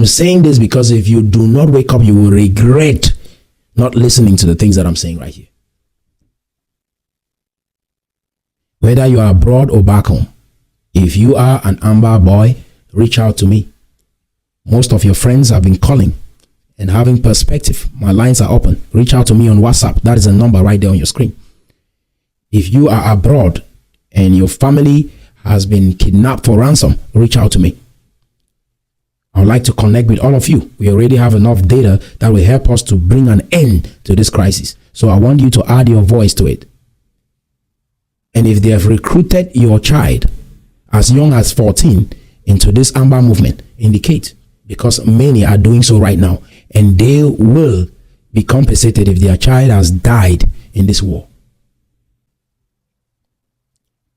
saying this because if you do not wake up, you will regret not listening to the things that I'm saying right here. Whether you are abroad or back home, if you are an Amber boy, reach out to me. Most of your friends have been calling and having perspective. My lines are open. Reach out to me on WhatsApp. That is a number right there on your screen. If you are abroad and your family has been kidnapped for ransom, reach out to me. I would like to connect with all of you. We already have enough data that will help us to bring an end to this crisis. So I want you to add your voice to it. And if they have recruited your child as young as 14 into this Amber movement, indicate, because many are doing so right now, and they will be compensated if their child has died in this war.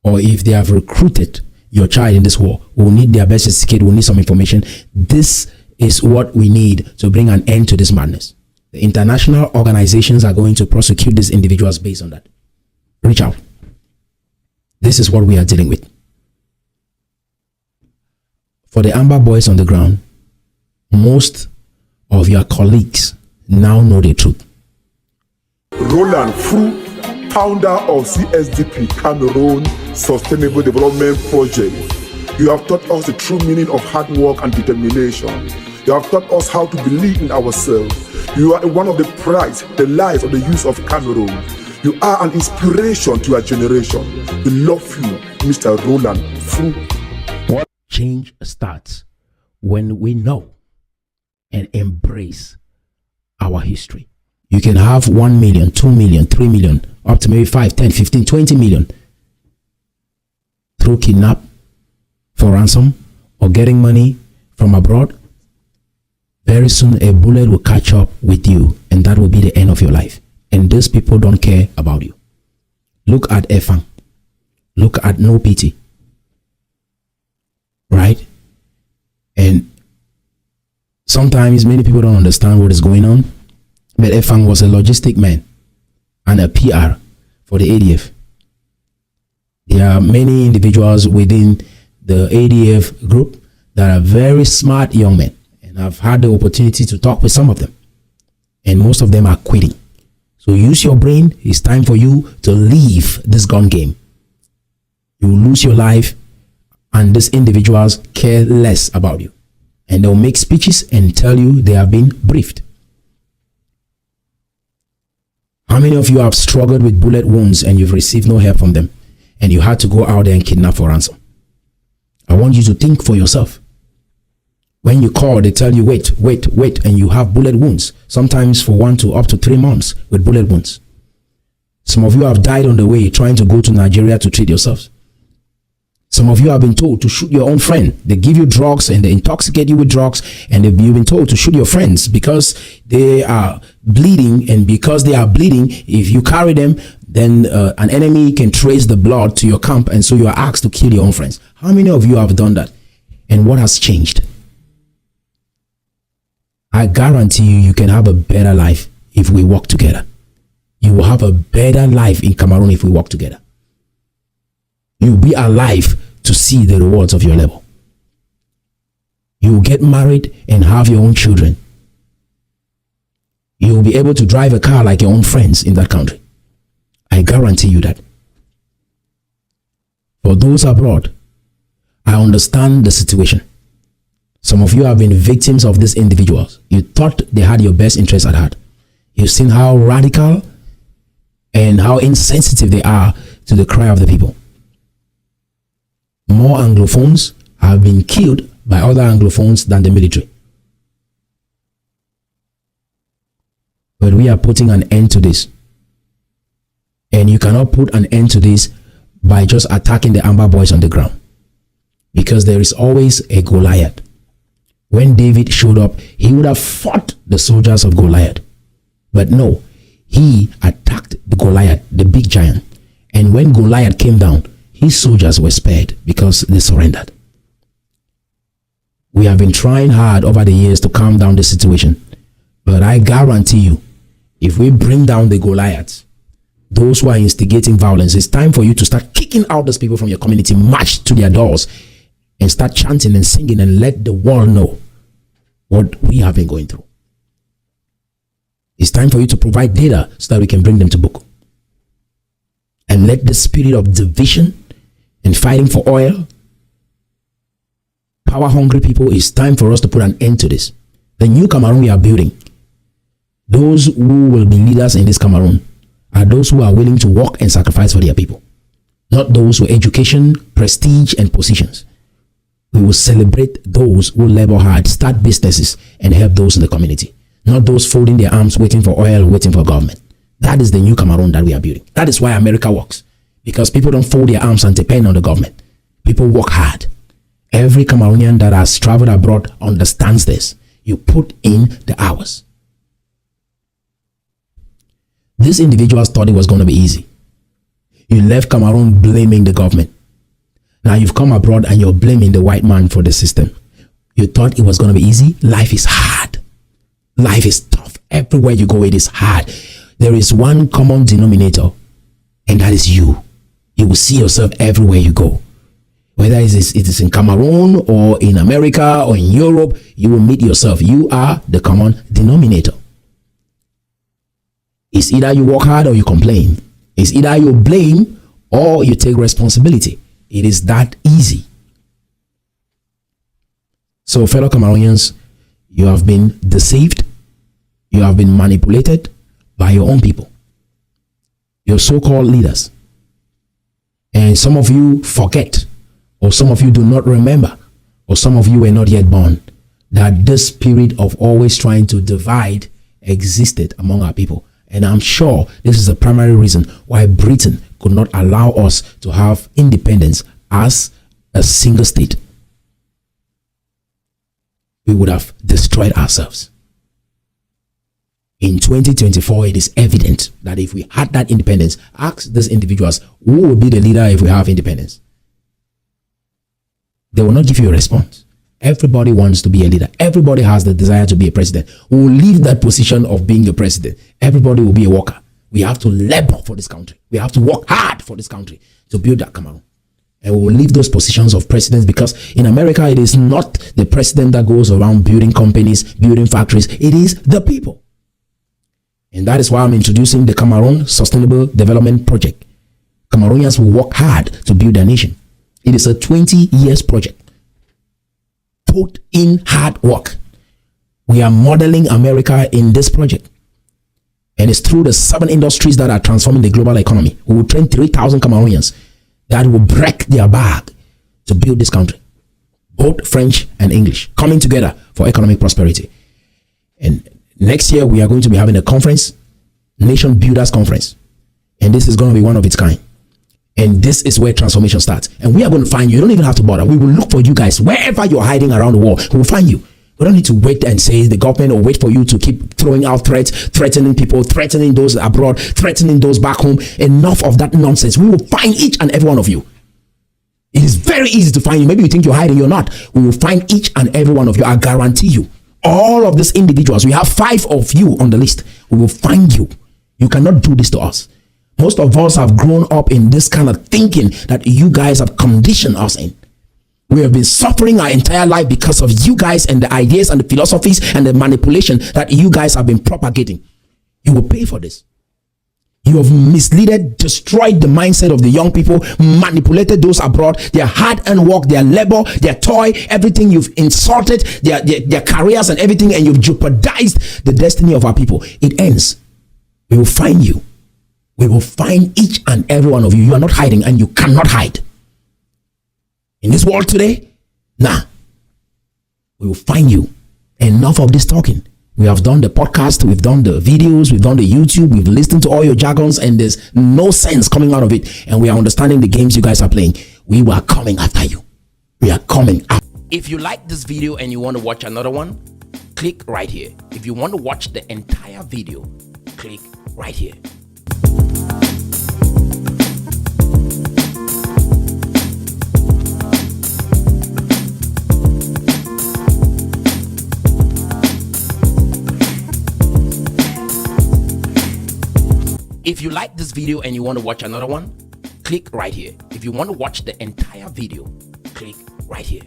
Or if they have recruited your child in this war, we'll need their birth certificate, we'll need some information. This is what we need to bring an end to this madness. The international organizations are going to prosecute these individuals based on that. Reach out. This is what we are dealing with. For the Amber boys on the ground, most of your colleagues now know the truth. Roland Fru, founder of CSDP, Cameroon Sustainable Development Project. You have taught us the true meaning of hard work and determination. You have taught us how to believe in ourselves. You are one of the pride, the lives of the youth of Cameroon. You are an inspiration to our generation. We love you, Mr. Roland Fru. What change starts when we know and embrace our history. You can have 1 million, 2 million, 3 million, up to maybe 5, 10, 15, 20 million through kidnap for ransom or getting money from abroad. Very soon a bullet will catch up with you, and that will be the end of your life. And these people don't care about you. Look at Efang. Look at No Pity. Right? And sometimes many people don't understand what is going on. But Efang was a logistic man and a PR for the ADF. There are many individuals within the ADF group that are very smart young men. And I've had the opportunity to talk with some of them. And most of them are quitting. So use your brain. It's time for you to leave this gun game. You will lose your life, and these individuals care less about you. And they'll make speeches and tell you they have been briefed. How many of you have struggled with bullet wounds and you've received no help from them, and you had to go out there and kidnap for ransom? I want you to think for yourself. When you call, they tell you, wait, and you have bullet wounds, sometimes for 1 to up to 3 months with bullet wounds. Some of you have died on the way trying to go to Nigeria to treat yourselves. Some of you have been told to shoot your own friend. They give you drugs and they intoxicate you with drugs, and you've been told to shoot your friends because they are bleeding, and because they are bleeding, if you carry them, then an enemy can trace the blood to your camp, and so you are asked to kill your own friends. How many of you have done that? And what has changed? I guarantee you, you can have a better life if we work together. You will have a better life in Cameroon if we work together. You will be alive to see the rewards of your labor. You will get married and have your own children. You will be able to drive a car like your own friends in that country. I guarantee you that. For those abroad, I understand the situation. Some of you have been victims of these individuals. You thought they had your best interest at heart. You've seen how radical and how insensitive they are to the cry of the people. More Anglophones have been killed by other Anglophones than the military. But we are putting an end to this. And you cannot put an end to this by just attacking the Amber boys on the ground. Because there is always a Goliath. When David showed up, he would have fought the soldiers of Goliath. But no, he attacked the Goliath, the big giant. And when Goliath came down, his soldiers were spared because they surrendered. We have been trying hard over the years to calm down the situation. But I guarantee you, if we bring down the Goliaths, those who are instigating violence, it's time for you to start kicking out those people from your community, march to their doors, and start chanting and singing and let the world know what we have been going through. It's time for you to provide data so that we can bring them to book. And let the spirit of division and fighting for oil, power hungry people, it's time for us to put an end to this. The new Cameroon we are building, those who will be leaders in this Cameroon are those who are willing to work and sacrifice for their people, not those with education, prestige, and positions. We will celebrate those who labor hard, start businesses, and help those in the community, not those folding their arms, waiting for oil, waiting for government. That is the new Cameroon that we are building. That is why America works, because people don't fold their arms and depend on the government. People work hard. Every Cameroonian that has traveled abroad understands this. You put in the hours. This individual thought it was going to be easy. You left Cameroon blaming the government. Now you've come abroad and you're blaming the white man for the system. You thought it was going to be easy. Life is hard. Life is tough. Everywhere you go, it is hard. There is one common denominator, and that is you. You will see yourself everywhere you go. Whether it is in Cameroon or in America or in Europe, you will meet yourself. You are the common denominator. It's either you work hard or you complain. It's either you blame or you take responsibility. It is that easy. So, fellow Cameroonians, you have been deceived. You have been manipulated by your own people, your so-called leaders. And some of you forget, or some of you do not remember, or some of you were not yet born, that this spirit of always trying to divide existed among our people. And I'm sure this is the primary reason why Britain could not allow us to have independence as a single state. We would have destroyed ourselves. In 2024, it is evident that if we had that independence, ask these individuals, who will be the leader if we have independence? They will not give you a response. Everybody wants to be a leader. Everybody has the desire to be a president. We will leave that position of being a president. Everybody will be a worker. We have to labor for this country. We have to work hard for this country to build that Cameroon. And we will leave those positions of presidents, because in America, it is not the president that goes around building companies, building factories. It is the people. And that is why I'm introducing the Cameroon Sustainable Development Project. Cameroonians will work hard to build their nation. It is a 20 years project. Put in hard work. We are modeling America in this project. And it's through the 7 industries that are transforming the global economy. We will train 3,000 Cameroonians that will break their back to build this country. Both French and English coming together for economic prosperity. And next year, we are going to be having a conference, Nation Builders Conference. And this is going to be one of its kind. And this is where transformation starts. And we are going to find you. You don't even have to bother. We will look for you guys wherever you're hiding around the world. We will find you. We don't need to wait and say the government, or wait for you to keep throwing out threats, threatening people, threatening those abroad, threatening those back home. Enough of that nonsense. We will find each and every one of you. It is very easy to find you. Maybe you think you're hiding. You're not. We will find each and every one of you. I guarantee you. All of these individuals, we have 5 of you on the list. We will find you. You cannot do this to us. Most of us have grown up in this kind of thinking that you guys have conditioned us in. We have been suffering our entire life because of you guys and the ideas and the philosophies and the manipulation that you guys have been propagating. You will pay for this. You have misled, destroyed the mindset of the young people, manipulated those abroad, their hard-earned work, their labor, their toil, everything. You've insulted their careers and everything, and you've jeopardized the destiny of our people. It ends. We will find you. We will find each and every one of you. You are not hiding, and you cannot hide. In this world today, we will find you. Enough of this talking. We have done the podcast, we've done the videos, we've done the YouTube, we've listened to all your jargons, and there's no sense coming out of it. And we are understanding the games you guys are playing. We are coming after you. We are coming after. If you like this video and you want to watch another one, click right here. If you want to watch the entire video, click right here. If you like this video and you want to watch another one, click right here. If you want to watch the entire video, click right here.